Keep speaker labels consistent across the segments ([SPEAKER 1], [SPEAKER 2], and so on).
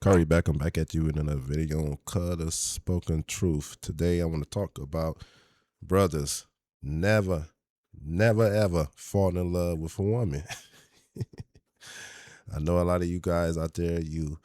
[SPEAKER 1] Khayree, Beckem back at you in another video on Kuttah Spoken Truth. Today I want to talk about brothers never, never ever fall in love with a woman. I know a lot of you guys out there, you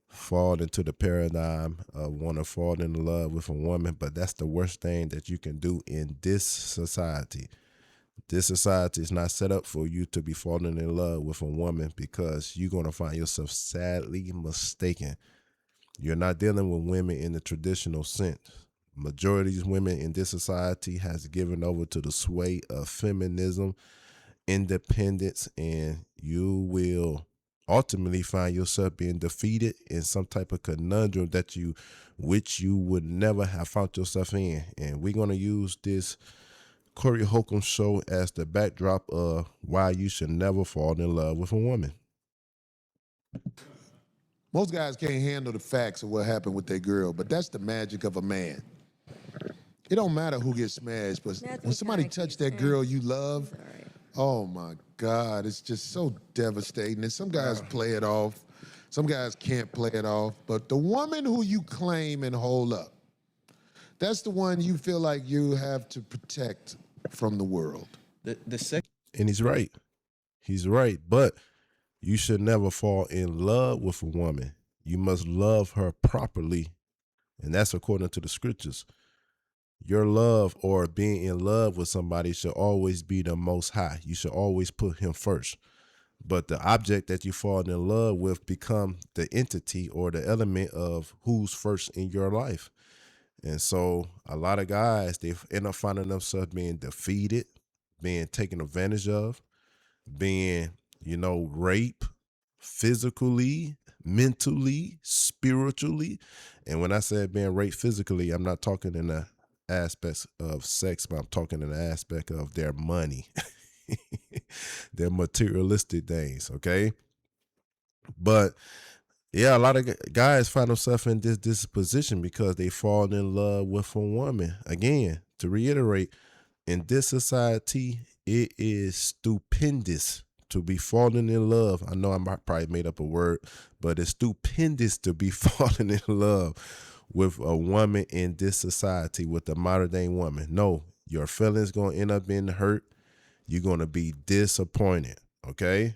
[SPEAKER 1] fall into the paradigm of want to fall in love with a woman, but that's the worst thing that you can do in this society. This society is not set up for you to be falling in love with a woman, because you're going to find yourself sadly mistaken. You're not dealing with women in the traditional sense. Majority of women in this society has given over to the sway of feminism, independence, and you will ultimately find yourself being defeated in some type of conundrum that you would never have found yourself in. And we're going to use this Corey Holcomb show as the backdrop of why you should never fall in love with a woman.
[SPEAKER 2] Most guys can't handle the facts of what happened with their girl, but that's the magic of a man. It don't matter who gets smashed, but when somebody touch that girl you love, oh my God, it's just so devastating. And some guys play it off, some guys can't play it off, but the woman who you claim and hold up, that's the one you feel like you have to protect from the world.
[SPEAKER 1] And he's right. He's right. But you should never fall in love with a woman. You must love her properly. And that's according to the scriptures. Your love or being in love with somebody should always be the Most High. You should always put him first. But the object that you fall in love with become the entity or the element of who's first in your life. And so a lot of guys, they end up finding themselves being defeated, being taken advantage of, being, raped physically, mentally, spiritually. And when I said being raped physically, I'm not talking in the aspects of sex, but I'm talking in the aspect of their money, their materialistic things, okay? But yeah, a lot of guys find themselves in this position because they fall in love with a woman. Again, to reiterate, in this society, it is stupendous to be falling in love. I know I probably made up a word, but it's stupendous to be falling in love with a woman in this society, with a modern day woman. No, your feelings going to end up being hurt. You're going to be disappointed, okay?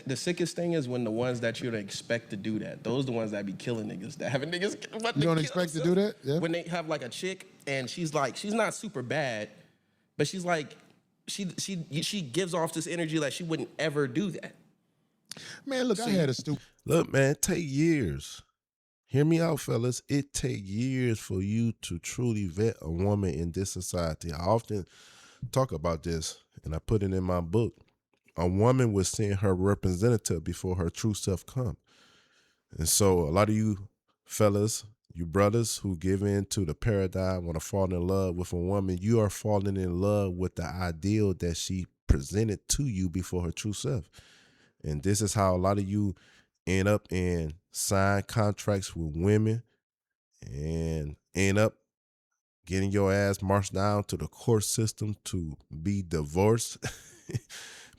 [SPEAKER 3] The sickest thing is when the ones that you'd expect to do that, those the ones that be killing niggas, that having niggas about
[SPEAKER 2] You
[SPEAKER 3] to
[SPEAKER 2] don't
[SPEAKER 3] kill
[SPEAKER 2] expect to
[SPEAKER 3] themselves.
[SPEAKER 2] do that? Yeah.
[SPEAKER 3] When they have like a chick and she's not super bad, but she's like, she gives off this energy like she wouldn't ever do that.
[SPEAKER 2] Man, look, I had a stupid.
[SPEAKER 1] Look, man, it take years. Hear me out, fellas. It take years for you to truly vet a woman in this society. I often talk about this, and I put it in my book. A woman was seeing her representative before her true self come. And so a lot of you fellas, you brothers who give in to the paradigm, want to fall in love with a woman, you are falling in love with the ideal that she presented to you before her true self. And this is how a lot of you end up in signed contracts with women and end up getting your ass marched down to the court system to be divorced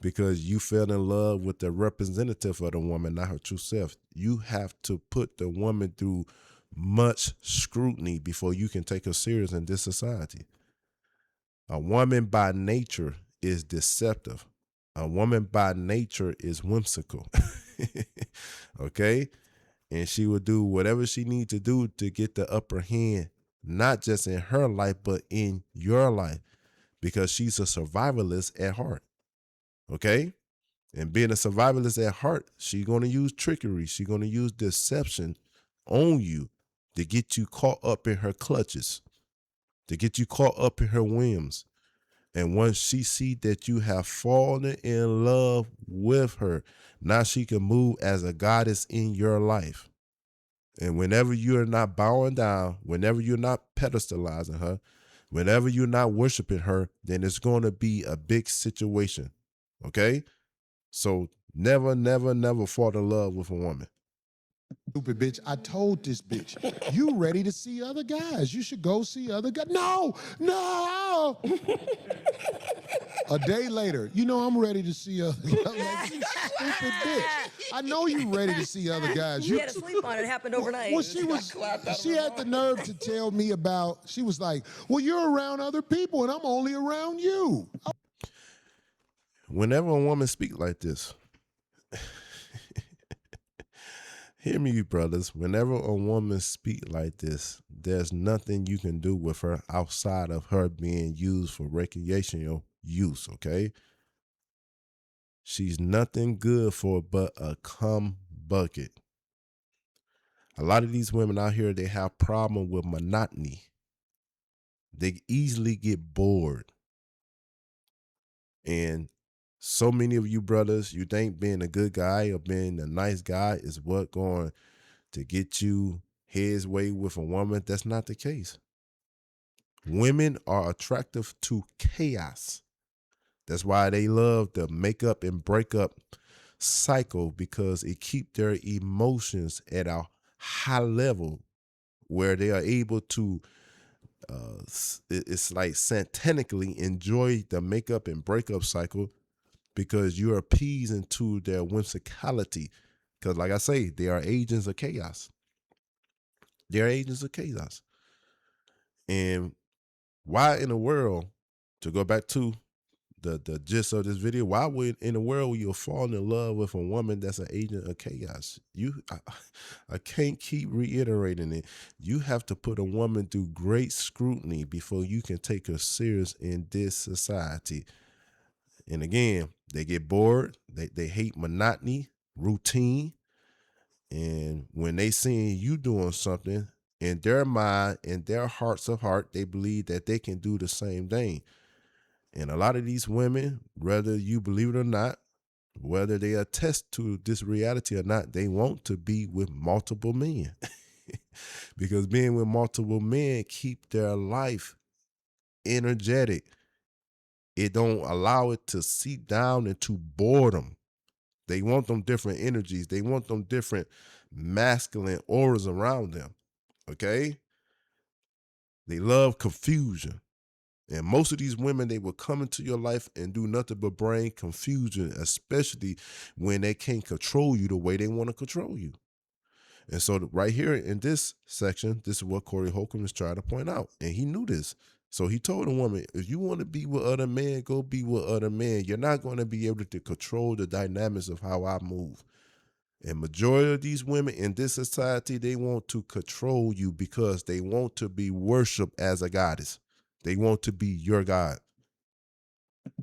[SPEAKER 1] because you fell in love with the representative of the woman, not her true self. You have to put the woman through much scrutiny before you can take her serious in this society. A woman by nature is deceptive. A woman by nature is whimsical. Okay? And she will do whatever she needs to do to get the upper hand, not just in her life, but in your life, because she's a survivalist at heart. Okay? And being a survivalist at heart, she's going to use trickery. She's going to use deception on you to get you caught up in her clutches, to get you caught up in her whims. And once she see that you have fallen in love with her, now she can move as a goddess in your life. And whenever you're not bowing down, whenever you're not pedestalizing her, whenever you're not worshiping her, then it's going to be a big situation. Okay? So never, never, never fall in love with a woman.
[SPEAKER 2] Stupid bitch. I told this bitch, you ready to see other guys. You should go see other guys. No. A day later, you know I'm ready to see other. I'm like, you stupid bitch. I know you ready to see other guys.
[SPEAKER 4] You had to sleep on it. It happened overnight.
[SPEAKER 2] Well, she had the nerve to tell me about. She was like, "Well, you're around other people, and I'm only around you."
[SPEAKER 1] Whenever a woman speaks like this, hear me, you brothers. Whenever a woman speak like this, there's nothing you can do with her outside of her being used for recreational use, okay? She's nothing good for but a cum bucket. A lot of these women out here, they have problem with monotony. They easily get bored. And so many of you brothers, you think being a good guy or being a nice guy is what going to get you his way with a woman. That's not the case. Women are attractive to chaos. That's why they love the makeup and breakup cycle, because it keeps their emotions at a high level where they are able to it's like satanically enjoy the makeup and breakup cycle, because you're appeasing to their whimsicality. Because like I say, they are agents of chaos. They're agents of chaos. And why in the world, to go back to the gist of this video, why would in the world you'll fall in love with a woman that's an agent of chaos? I can't keep reiterating it. You have to put a woman through great scrutiny before you can take her serious in this society. And again, they get bored. They hate monotony, routine. And when they seeing you doing something, in their mind, in their hearts of heart, they believe that they can do the same thing. And a lot of these women, whether you believe it or not, whether they attest to this reality or not, they want to be with multiple men. Because being with multiple men keep their life energetic. It don't allow it to seep down into boredom. They want them different energies. They want them different masculine auras around them. Okay? They love confusion. And most of these women, they will come into your life and do nothing but bring confusion, especially when they can't control you the way they want to control you. And so right here in this section, this is what Corey Holcomb is trying to point out. And he knew this. So he told the woman, if you want to be with other men, go be with other men. You're not going to be able to control the dynamics of how I move. And majority of these women in this society, they want to control you because they want to be worshipped as a goddess. They want to be your God.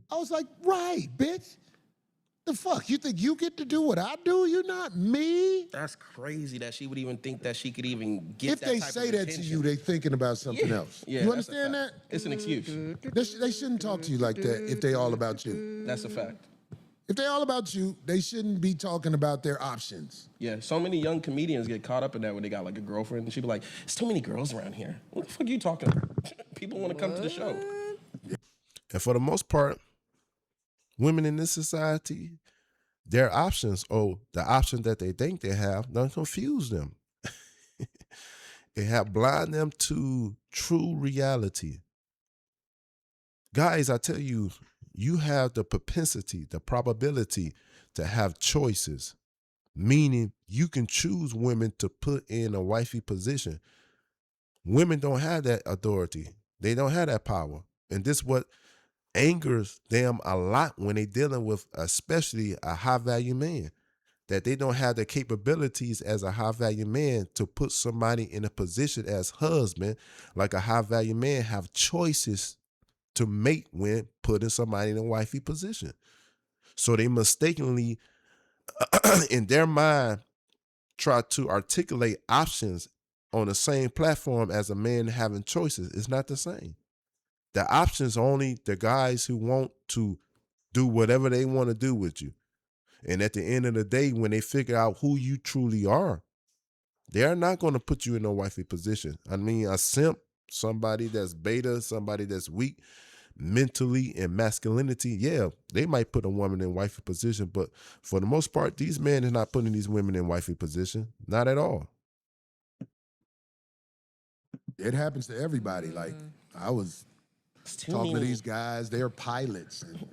[SPEAKER 2] I was like, right, bitch. The fuck? You think you get to do what I do? You're not me.
[SPEAKER 3] That's crazy that she would even think that she could even get
[SPEAKER 2] If
[SPEAKER 3] that
[SPEAKER 2] they
[SPEAKER 3] type
[SPEAKER 2] say
[SPEAKER 3] of
[SPEAKER 2] that
[SPEAKER 3] attention.
[SPEAKER 2] to you, they thinking about something else.
[SPEAKER 3] Yeah,
[SPEAKER 2] you
[SPEAKER 3] that's a
[SPEAKER 2] understand that?
[SPEAKER 3] fact. It's an excuse.
[SPEAKER 2] They shouldn't talk to you like that if they all about you.
[SPEAKER 3] That's a fact.
[SPEAKER 2] If they all about you, they shouldn't be talking about their options.
[SPEAKER 3] Yeah, so many young comedians get caught up in that when they got like a girlfriend, and she be like, "There's too many girls around here. What the fuck are you talking about? People want to come to the show."
[SPEAKER 1] And for the most part, women in this society, their options, or the option that they think they have, don't confuse them. It have blind them to true reality. Guys, I tell you, you have the propensity, the probability to have choices, meaning you can choose women to put in a wifey position. Women don't have that authority. They don't have that power. And this what angers them a lot when they dealing with especially a high value man, that they don't have the capabilities as a high value man to put somebody in a position as husband. Like a high value man have choices to mate when putting somebody in a wifey position. So they mistakenly in their mind try to articulate options on the same platform as a man having choices. It's not the same. The options are only the guys who want to do whatever they want to do with you. And at the end of the day, when they figure out who you truly are, they're not going to put you in a wifey position. I mean, a simp, somebody that's beta, somebody that's weak mentally and masculinity, yeah, they might put a woman in wifey position. But for the most part, these men are not putting these women in wifey position. Not at all.
[SPEAKER 2] It happens to everybody. Like, I was talking to these guys. They're pilots. And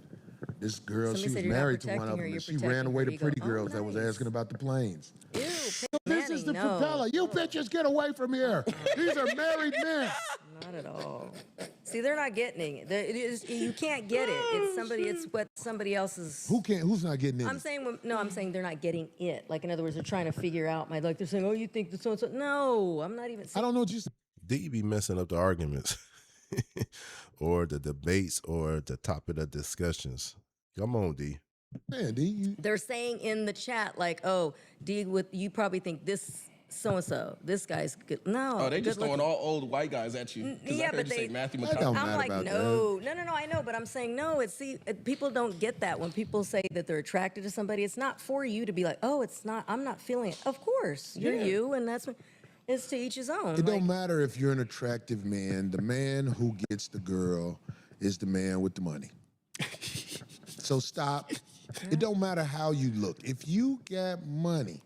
[SPEAKER 2] this girl,
[SPEAKER 4] Somebody
[SPEAKER 2] she was
[SPEAKER 4] said you're not
[SPEAKER 2] married to one
[SPEAKER 4] protecting
[SPEAKER 2] of
[SPEAKER 4] her,
[SPEAKER 2] them,
[SPEAKER 4] you're
[SPEAKER 2] and she ran
[SPEAKER 4] protecting
[SPEAKER 2] away
[SPEAKER 4] her.
[SPEAKER 2] to
[SPEAKER 4] You go,
[SPEAKER 2] pretty
[SPEAKER 4] "Oh,
[SPEAKER 2] girls that was
[SPEAKER 4] nice."
[SPEAKER 2] asking about the planes.
[SPEAKER 4] Ew,
[SPEAKER 2] This
[SPEAKER 4] Manning,
[SPEAKER 2] is the
[SPEAKER 4] no.
[SPEAKER 2] propeller. You bitches get away from here. These are married men.
[SPEAKER 4] Not at all. See, they're not getting it. It is, you can't get it. It's what somebody else's.
[SPEAKER 2] Who's not getting it?
[SPEAKER 4] I'm saying they're not getting it. Like, in other words, they're trying to figure out like they're saying, oh, you think the so-and-so. No, I'm not even saying.
[SPEAKER 2] I don't know what you said.
[SPEAKER 1] D be messing up the arguments or the debates or the topic of discussions. Come on, D.
[SPEAKER 2] Man, D,
[SPEAKER 4] They're saying in the chat, like, oh, D, you probably think this so-and-so, this guy's good. No.
[SPEAKER 3] Oh, they just
[SPEAKER 4] good
[SPEAKER 3] throwing
[SPEAKER 4] looking.
[SPEAKER 3] all old white guys at you. Because
[SPEAKER 4] Yeah,
[SPEAKER 3] I heard
[SPEAKER 4] but
[SPEAKER 3] you say
[SPEAKER 4] they-
[SPEAKER 3] Matthew
[SPEAKER 2] That don't
[SPEAKER 3] McConaughey.
[SPEAKER 2] matter
[SPEAKER 4] I'm like,
[SPEAKER 2] about
[SPEAKER 4] no, I know, but I'm saying no. People don't get that when people say that they're attracted to somebody. It's not for you to be like, oh, it's not. I'm not feeling it. Of course, you're you, and that's what. It's to each his own.
[SPEAKER 2] It don't matter if you're an attractive man. The man who gets the girl is the man with the money. So stop. It don't matter how you look. If you got money.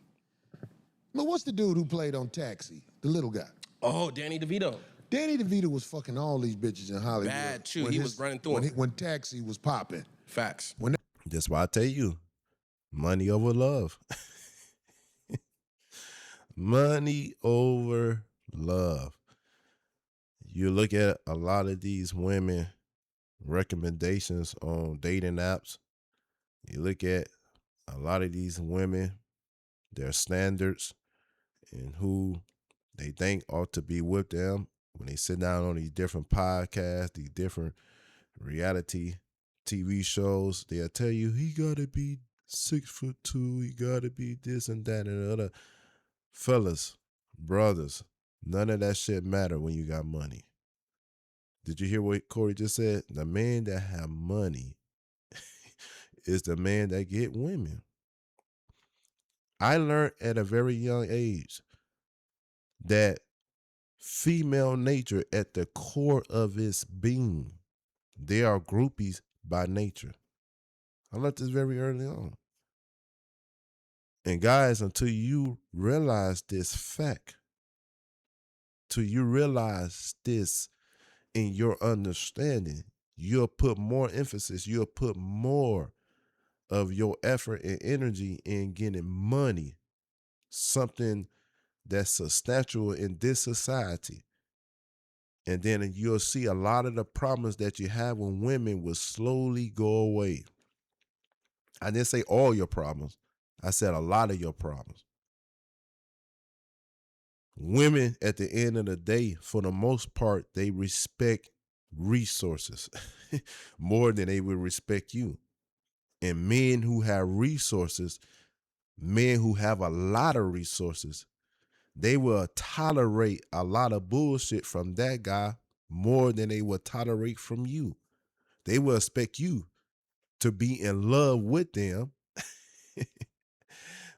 [SPEAKER 2] But what's the dude who played on Taxi? The little guy.
[SPEAKER 3] Oh, Danny DeVito.
[SPEAKER 2] Danny DeVito was fucking all these bitches in Hollywood.
[SPEAKER 3] Bad, too.
[SPEAKER 2] when
[SPEAKER 3] He was running through 'em.
[SPEAKER 2] When Taxi was popping.
[SPEAKER 3] Facts.
[SPEAKER 1] That's why I tell you, money over love. Money over love. You look at a lot of these women recommendations on dating apps. You look at a lot of these women, their standards and who they think ought to be with them when they sit down on these different podcasts, these different reality TV shows. They'll tell you he gotta be 6'2", he gotta be this and that and the other. Fellas, brothers, none of that shit matter when you got money. Did you hear what Corey just said? The man that have money is the man that get women. I learned at a very young age that female nature at the core of its being, they are groupies by nature. I learned this very early on. And guys, until you realize this fact, till you realize this in your understanding, you'll put more emphasis, you'll put more of your effort and energy in getting money, something that's substantial in this society. And then you'll see a lot of the problems that you have with women will slowly go away. I didn't say all your problems. I said a lot of your problems. Women, at the end of the day, for the most part, they respect resources more than they will respect you. And men who have resources, men who have a lot of resources, they will tolerate a lot of bullshit from that guy more than they will tolerate from you. They will expect you to be in love with them,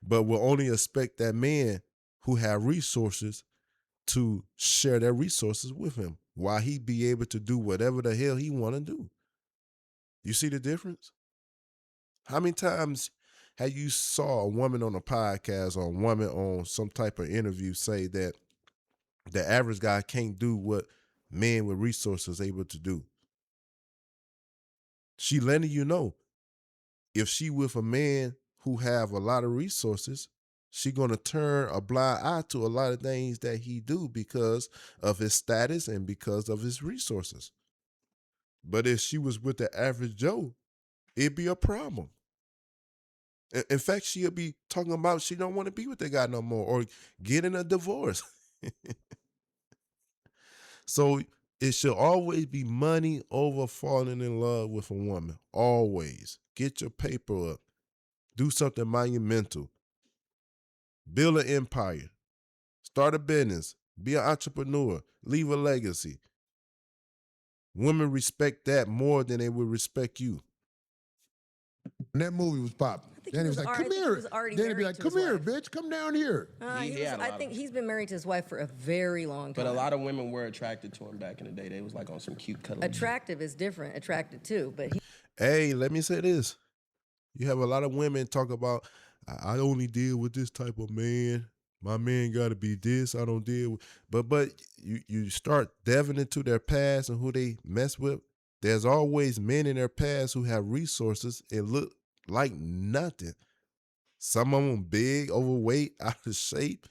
[SPEAKER 1] but will only expect that man who have resources to share their resources with him while he be able to do whatever the hell he want to do. You see the difference? How many times have you saw a woman on a podcast or a woman on some type of interview say that the average guy can't do what men with resources able to do? She letting you know if she with a man who have a lot of resources, she gonna turn a blind eye to a lot of things that he do because of his status and because of his resources. But if she was with the average Joe, it'd be a problem. In fact, she'll be talking about she don't want to be with that guy no more or getting a divorce. So it should always be money over falling in love with a woman. Always. Get your paper up. Do something monumental. Build an empire. Start a business. Be an entrepreneur. Leave a legacy. Women respect that more than they would respect you.
[SPEAKER 2] When that movie was popping, Danny was like, come here. Danny be like, come here, bitch. Come down here.
[SPEAKER 4] I think he's been married to his wife for a very long time.
[SPEAKER 3] But a lot of women were attracted to him back in the day. They was like on some cute cuddling.
[SPEAKER 4] Attractive is different. Attracted too, but
[SPEAKER 1] Hey, let me say this. You have a lot of women talk about, I only deal with this type of man. My man got to be this. I don't deal with. But you start delving into their past and who they mess with. There's always men in their past who have resources and look like nothing. Some of them big, overweight, out of shape.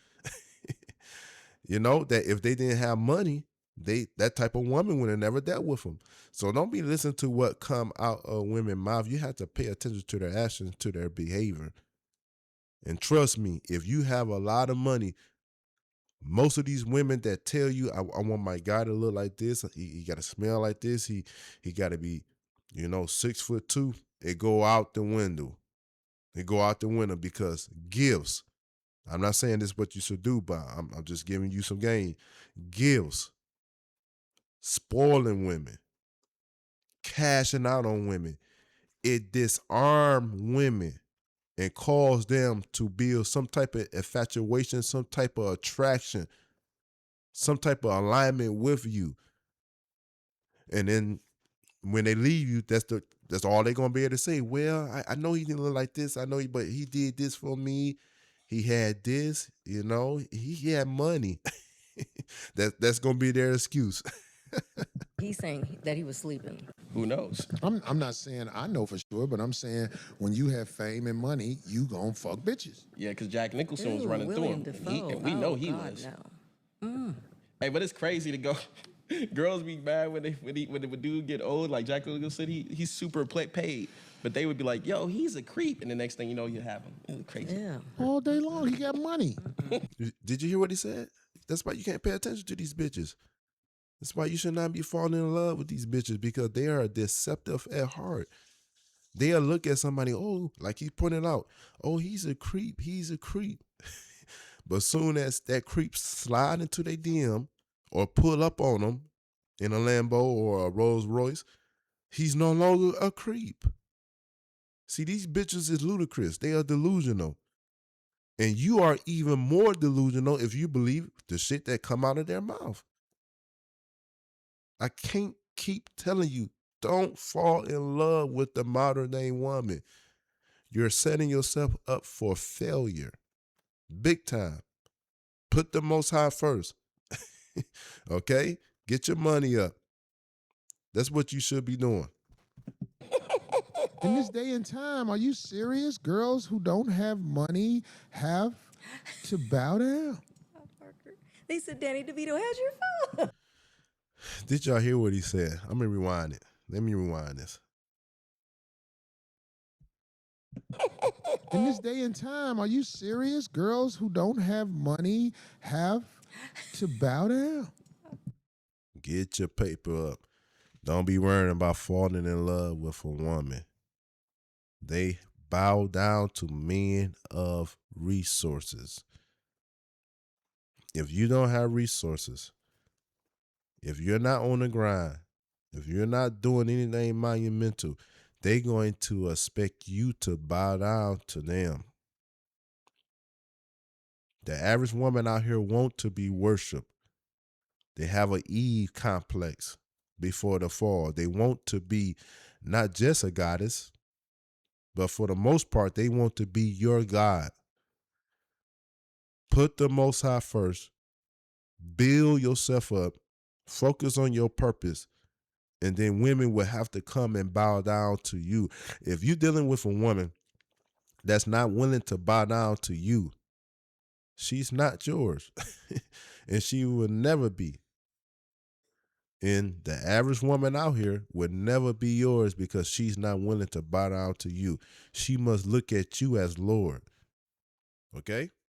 [SPEAKER 1] That if they didn't have money, that type of woman would have never dealt with them. So don't be listening to what come out of women's mouth. You have to pay attention to their actions, to their behavior. And trust me, if you have a lot of money, most of these women that tell you, I want my guy to look like this, he got to smell like this, he got to be, 6'2", it go out the window. It go out the window because gifts. I'm not saying this is what you should do, but I'm just giving you some game. Gifts, spoiling women, cashing out on women. It disarm women and cause them to build some type of infatuation, some type of attraction, some type of alignment with you. And then when they leave you, that's all they're gonna be able to say. Well, I know he didn't look like this. I know but he did this for me. He had this, he had money. That's gonna be their excuse.
[SPEAKER 4] He's saying that he was sleeping.
[SPEAKER 3] Who knows?
[SPEAKER 2] I'm not saying I know for sure, but I'm saying when you have fame and money, you gon' fuck bitches.
[SPEAKER 3] Yeah, because Jack Nicholson was
[SPEAKER 4] Ooh,
[SPEAKER 3] running
[SPEAKER 4] William
[SPEAKER 3] through him.
[SPEAKER 4] Dafoe.
[SPEAKER 3] And we know he
[SPEAKER 4] God,
[SPEAKER 3] was.
[SPEAKER 4] no.
[SPEAKER 3] Hey, but it's crazy to go. Girls be mad when the dude get old. Like Jack Nicholson, he's super paid, but they would be like, "Yo, he's a creep," and the next thing you know, you have him. It's crazy.
[SPEAKER 4] Yeah.
[SPEAKER 2] All day long, he got money.
[SPEAKER 1] Did you hear what he said? That's why you can't pay attention to these bitches. That's why you should not be falling in love with these bitches, because they are deceptive at heart. They'll look at somebody, like he pointed out, he's a creep. But soon as that creep slide into their DM or pull up on them in a Lambo or a Rolls Royce, he's no longer a creep. See, these bitches is ludicrous. They are delusional. And you are even more delusional if you believe the shit that come out of their mouth. I can't keep telling you, don't fall in love with the modern day woman. You're setting yourself up for failure. Big time. Put the Most High first. Okay? Get your money up. That's what you should be doing.
[SPEAKER 2] In this day and time, are you serious? Girls who don't have money have to bow down.
[SPEAKER 4] They said, Danny DeVito, how's your phone?
[SPEAKER 1] Did y'all hear what he said? I'm going to rewind it. Let me rewind this.
[SPEAKER 2] In this day and time, are you serious? Girls who don't have money have to bow down.
[SPEAKER 1] Get your paper up. Don't be worrying about falling in love with a woman. They bow down to men of resources. If you don't have resources, if you're not on the grind, if you're not doing anything monumental, they're going to expect you to bow down to them. The average woman out here wants to be worshiped. They have an Eve complex before the fall. They want to be not just a goddess, but for the most part, they want to be your God. Put the Most High first. Build yourself up. Focus on your purpose. And then women will have to come and bow down to you. If you're dealing with a woman that's not willing to bow down to you, she's not yours. And she will never be. And the average woman out here would never be yours because she's not willing to bow down to you. She must look at you as Lord. Okay?